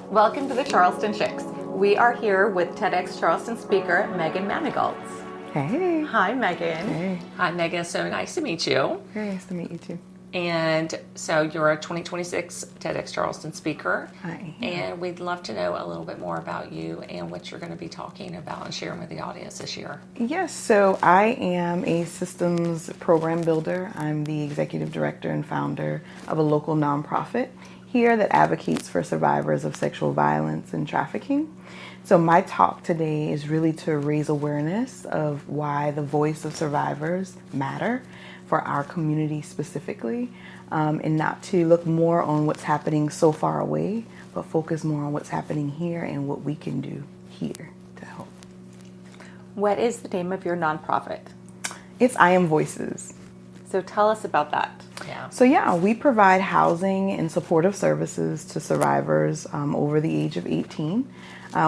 Welcome to the Charleston Chicks. We are here with TEDx Charleston speaker Megan Manigault. Hey. Hi, Megan. Hey. Hi, Megan. So nice to meet you. Very nice to meet you too. And so you're a 2026 TEDx Charleston speaker. Hi. And we'd love to know a little bit more about you and what you're going to be talking about and sharing with the audience this year. Yes, so I am a systems program builder. I'm the executive director and founder of a local nonprofit here that advocates for survivors of sexual violence and trafficking. So my talk today is really to raise awareness of why the voice of survivors matter for our community specifically, and not to look more on what's happening so far away, but focus more on what's happening here and what we can do here to help. What is the name of your nonprofit? It's I Am Voices. So tell us about that. Yeah. We provide housing and supportive services to survivors over the age of 18.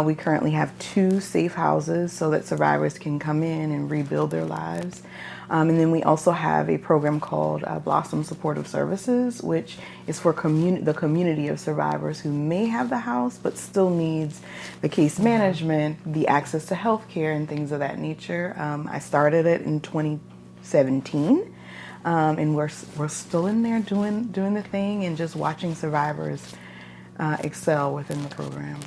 We currently have 2 safe houses so that survivors can come in and rebuild their lives. And then we also have a program called Blossom Supportive Services, which is for the community of survivors who may have the house but still needs the case management, the access to health care, and things of that nature. I started it in 2017. And we're still in there doing the thing and just watching survivors excel within the program.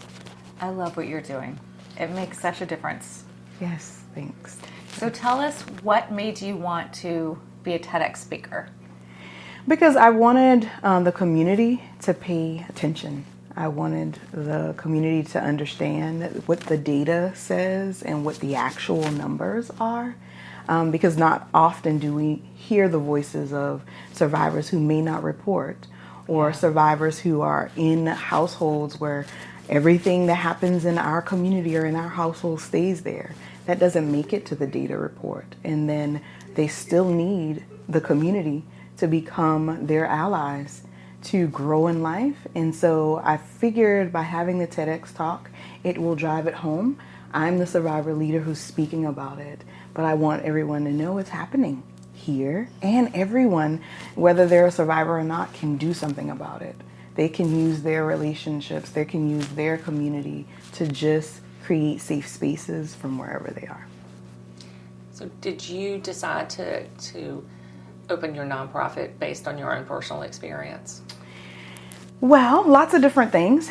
I love what you're doing. It makes such a difference. Yes, thanks. So tell us what made you want to be a TEDx speaker? Because I wanted the community to pay attention. I wanted the community to understand what the data says and what the actual numbers are. Because not often do we hear the voices of survivors who may not report, or survivors who are in households where everything that happens in our community or in our household stays there. That doesn't make it to the data report. And then they still need the community to become their allies to grow in life. And so I figured by having the TEDx talk, it will drive it home. I'm the survivor leader who's speaking about it, but I want everyone to know it's happening here, and everyone, whether they're a survivor or not, can do something about it. They can use their relationships, they can use their community to just create safe spaces from wherever they are. So did you decide to open your nonprofit based on your own personal experience? Well, lots of different things.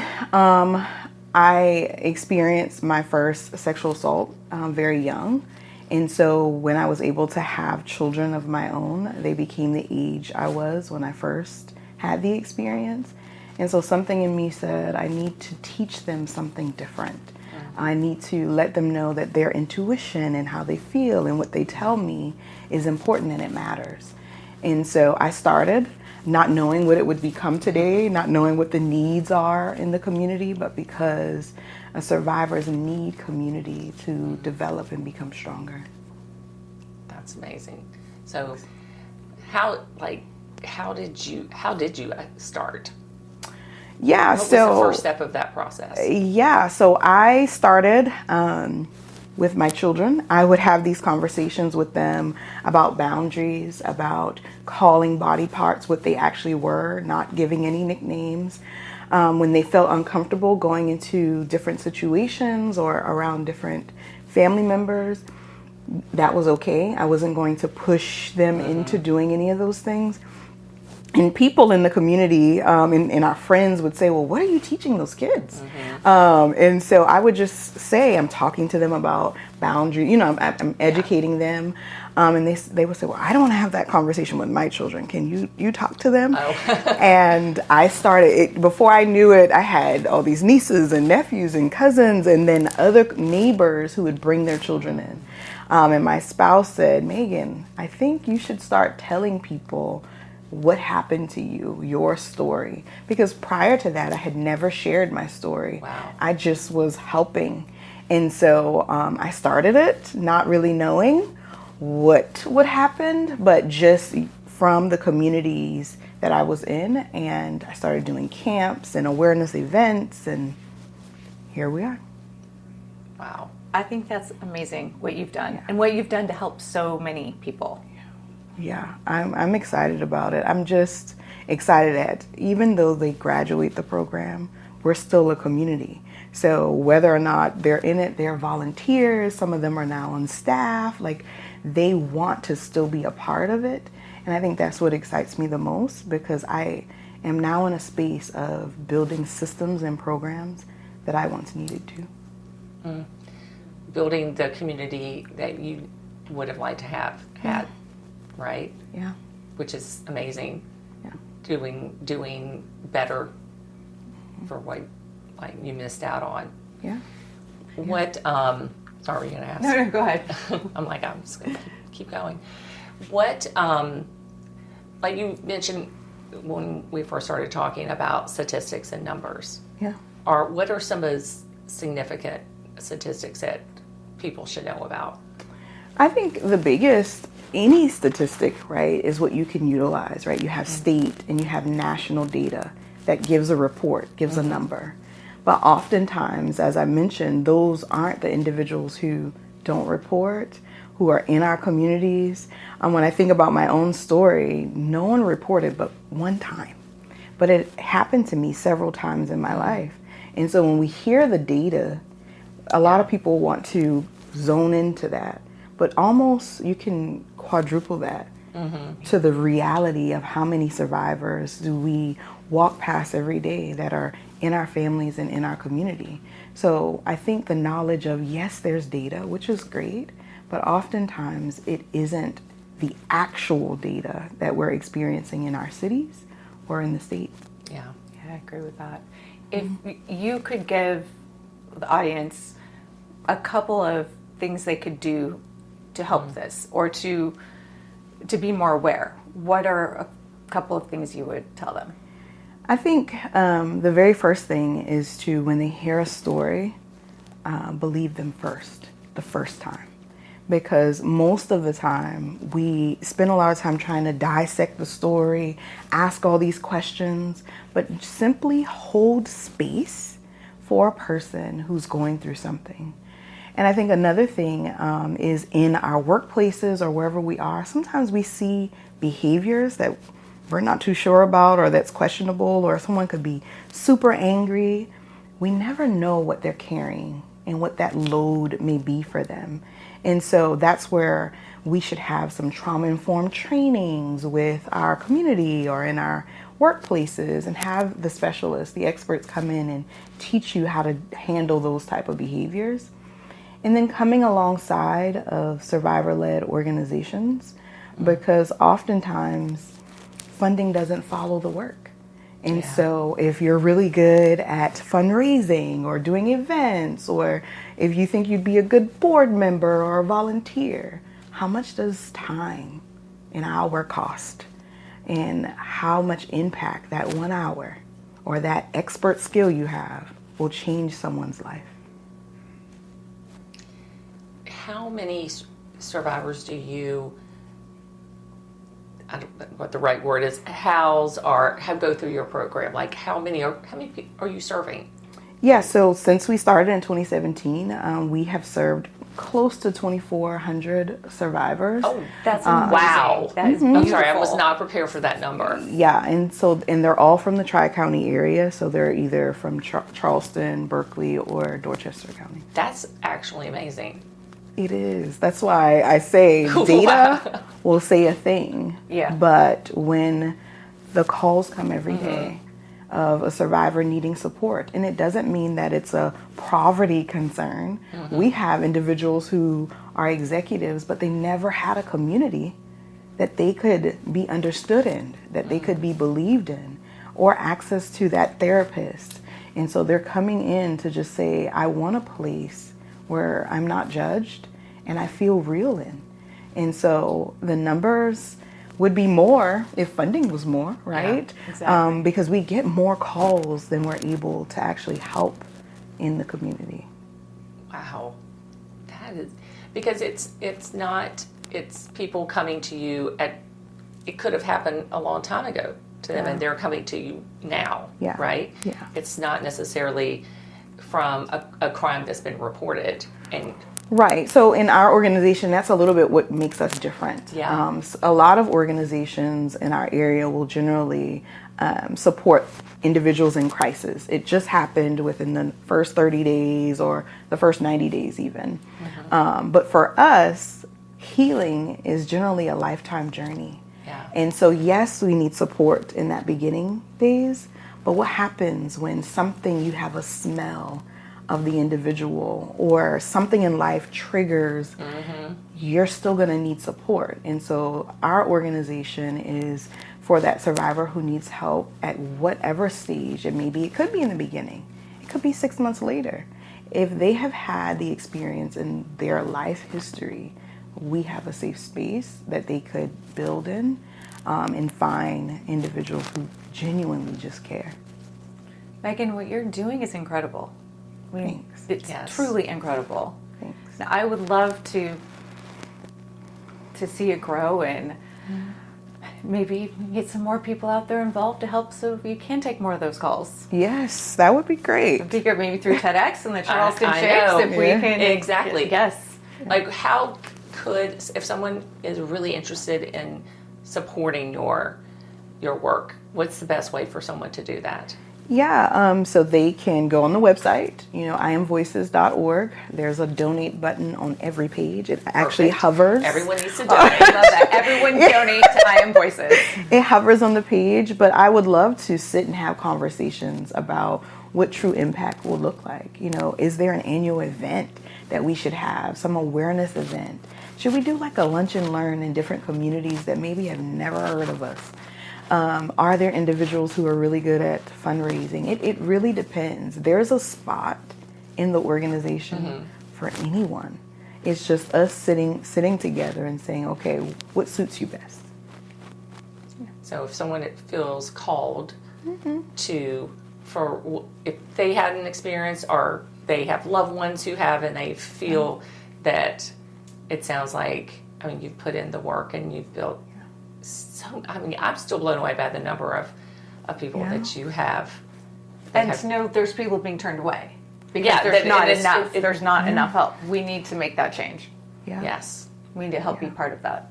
I experienced my first sexual assault very young. And so when I was able to have children of my own, they became the age I was when I first had the experience. And so something in me said, I need to teach them something different. I need to let them know that their intuition and how they feel and what they tell me is important and it matters. And so I started not knowing what it would become today, not knowing what the needs are in the community, but because survivors need community to develop and become stronger. That's amazing. So how did you start? Yeah, What was the first step of that process? Yeah, so I started with my children. I would have these conversations with them about boundaries, about calling body parts what they actually were, not giving any nicknames. When they felt uncomfortable going into different situations or around different family members, that was okay. I wasn't going to push them into doing any of those things. And people in the community and our friends would say, well, what are you teaching those kids? And so I would just say, I'm talking to them about boundaries, I'm educating them. And they would say, well, I don't want to have that conversation with my children. Can you talk to them? Oh. And I started, before I knew it, I had all these nieces and nephews and cousins and then other neighbors who would bring their children in. And my spouse said, Megan, I think you should start telling people what happened to you, your story. Because prior to that, I had never shared my story. Wow. I just was helping. And so I started it not really knowing what would happen, but just from the communities that I was in. And I started doing camps and awareness events, and here we are. Wow. I think that's amazing what you've done and what you've done to help so many people. Yeah, I'm excited about it. I'm just excited that even though they graduate the program, we're still a community. So whether or not they're in it, they're volunteers. Some of them are now on staff. Like, they want to still be a part of it. And I think that's what excites me the most, because I am now in a space of building systems and programs that I once needed to. Building the community that you would have liked to have had, right? Yeah. Which is amazing. Yeah. Doing better for what like you missed out on. Yeah. What sorry, were you gonna ask? No, go ahead. I'm like, I'm just gonna keep going. What like you mentioned when we first started talking about statistics and numbers. Yeah. What are some of those significant statistics that people should know about? I think the biggest, any statistic, right, is what you can utilize, right? You have state and you have national data that gives a report, gives a number. But oftentimes, as I mentioned, those aren't the individuals who don't report, who are in our communities. When I think about my own story, no one reported but one time. But it happened to me several times in my life. And so when we hear the data, a lot of people want to zone into that. But almost you can quadruple that to the reality of how many survivors do we walk past every day that are in our families and in our community. So I think the knowledge of, yes, there's data, which is great, but oftentimes it isn't the actual data that we're experiencing in our cities or in the state. Yeah. Yeah, I agree with that. If you could give the audience a couple of things they could do to help this, or to be more aware, what are a couple of things you would tell them? I think the very first thing is to, when they hear a story, believe them first, the first time. Because most of the time, we spend a lot of time trying to dissect the story, ask all these questions, but simply hold space for a person who's going through something. And I think another thing is in our workplaces or wherever we are, sometimes we see behaviors that we're not too sure about or that's questionable, or someone could be super angry. We never know what they're carrying and what that load may be for them. And so that's where we should have some trauma-informed trainings with our community or in our workplaces, and have the specialists, the experts come in and teach you how to handle those type of behaviors. And then coming alongside of survivor-led organizations, because oftentimes funding doesn't follow the work. And so if you're really good at fundraising or doing events, or if you think you'd be a good board member or a volunteer, how much does time and hour cost? And how much impact that 1 hour or that expert skill you have will change someone's life? How many survivors do you, I don't know what the right word is, house or have go through your program? Like how many people are you serving? Yeah, so since we started in 2017, we have served close to 2,400 survivors. Oh, That's amazing. wow. That is I'm sorry, I was beautiful. not prepared for that number. Yeah, and they're all from the Tri-County area, so they're either from Charleston, Berkeley, or Dorchester County. That's actually amazing. It is. That's why I say data will say a thing. Yeah. But when the calls come every day of a survivor needing support, and it doesn't mean that it's a poverty concern. We have individuals who are executives, but they never had a community that they could be understood in, that they could be believed in, or access to that therapist. And so they're coming in to just say, I want a place where I'm not judged and I feel real in. And so the numbers would be more if funding was more, right? Yeah, exactly. Because we get more calls than we're able to actually help in the community. Wow. That is, because it's people coming to you it could have happened a long time ago to them, and they're coming to you now, right? Yeah. It's not necessarily from a crime that's been reported. And Right. So in our organization, that's a little bit what makes us different. Yeah. A lot of organizations in our area will generally support individuals in crisis. It just happened within the first 30 days or the first 90 days even. But for us, healing is generally a lifetime journey. Yeah. And so, yes, we need support in that beginning days. But what happens when something, you have a smell of the individual or something in life triggers, you're still going to need support. And so our organization is for that survivor who needs help at whatever stage it may be. It could be in the beginning. It could be 6 months later. If they have had the experience in their life history, we have a safe space that they could build in and find individuals who genuinely just care. Megan, what you're doing is incredible. I mean, Thanks. it's Yes. truly incredible. Thanks. Now, I would love to see it grow and maybe get some more people out there involved to help so you can take more of those calls. Yes, that would be great. Figure maybe through TEDx and the Charleston I Shakes know. if we Yeah. can. Exactly. Yes. Like, how could, if someone is really interested in supporting your work, what's the best way for someone to do that? Yeah, so they can go on the website, iamvoices.org. There's a donate button on every page. It actually Perfect. hovers. Everyone needs to I donate. love that. Everyone donate to I Am Voices. It hovers on the page, but I would love to sit and have conversations about what true impact will look like. Is there an annual event that we should have, some awareness event? Should we do like a lunch and learn in different communities that maybe have never heard of us? Are there individuals who are really good at fundraising? It really depends. There's a spot in the organization for anyone. It's just us sitting together and saying, okay, what suits you best? So if someone feels called if they had an experience or they have loved ones who have and they feel that it sounds like, you've put in the work and you've built I'm still blown away by the number of people that you have. And to know there's people being turned away because Yeah, there's not it's- enough. it- There's not enough help. We need to make that change. Yeah. Yes. We need to help be part of that.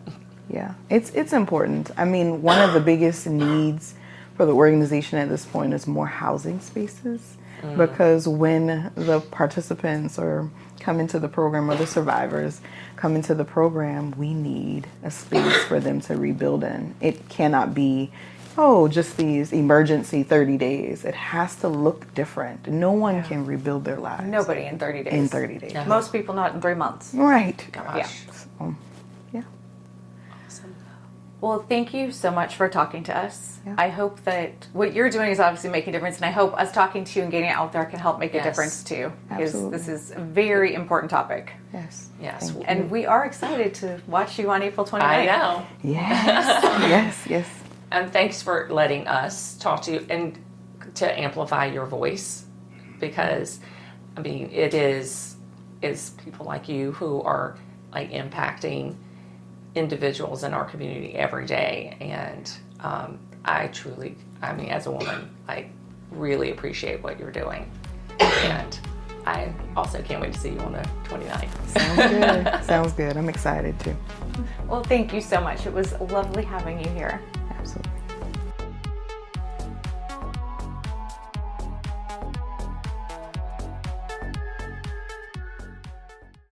Yeah, it's important. One of the biggest needs for the organization at this point is more housing spaces, because when the participants or come into the program or the survivors come into the program, we need a space for them to rebuild in. It cannot be, just these emergency 30 days. It has to look different. No one can rebuild their lives. Nobody in 30 days. In 30 days. No. Most people not in 3 months. Right. Gosh. So, yeah. Awesome. Well, thank you so much for talking to us. Yeah. I hope that what you're doing is obviously making a difference, and I hope us talking to you and getting it out there can help make a Yes. difference too, because Absolutely. this is a very important topic. Yes. Yes. Thank you. And we are excited to watch you on April 29th. I know. Yes. Yes. And thanks for letting us talk to you and to amplify your voice, because it is people like you who are impacting individuals in our community every day. And I truly, as a woman, I really appreciate what you're doing. And I also can't wait to see you on the 29th. Sounds good. Sounds good. I'm excited too. Well, thank you so much. It was lovely having you here.